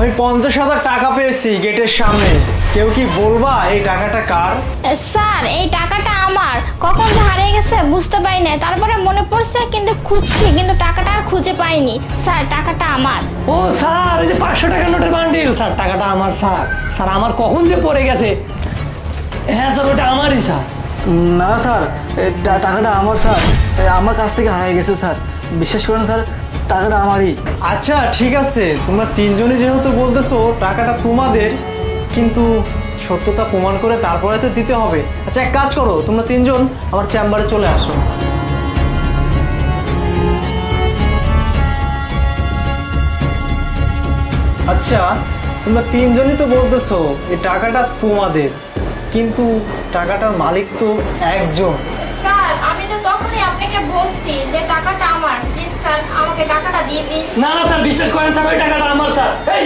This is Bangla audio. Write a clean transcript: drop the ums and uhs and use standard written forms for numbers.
আমি 50,000 টাকা পেয়েছি গেটের সামনে। কেউ কি বলবা এই টাকাটা কার? স্যার এই টাকাটা আমার, কখন যে হারিয়ে গেছে বুঝতে পারি না, তারপরে মনে পড়ছে কিন্তু খুঁজছি, কিন্তু টাকাটা আর খুঁজে পাইনি। স্যার টাকাটা আমার। ও স্যার, এই যে 500 টাকার নোটের বান্ডিল, স্যার টাকাটা আমার স্যার। স্যার আমার কখন যে পড়ে গেছে। হ্যাঁ স্যার, ওটা আমারই স্যার। না স্যার, টাকাটা আমার স্যার, আমার কাছ থেকে হারিয়ে গেছে স্যার, বিশ্বাস করেন স্যার, টাকাটা আমারই। আচ্ছা ঠিক আছে, তোমরা তিনজনই যেহেতু বলতেছো টাকাটা তোমাদের, কিন্তু সত্যতা প্রমাণ করে তারপরে তো দিতে হবে। আচ্ছা এক কাজ করো, তোমরা তিনজন আমার চেম্বারে চলে আসো। আচ্ছা তোমরা তিনজনই তো বলতেছো এই টাকাটা তোমাদের, কিন্তু টাকাটার মালিক তো একজন। স্যার আমি তো তখনই আপনাকে বলছি যে টাকাটা আমার, প্লিজ স্যার আমাকে টাকাটা দিয়ে দিন। না না স্যার, বিশ্বাস করেন স্যার, ওই টাকাটা আমার স্যার। এই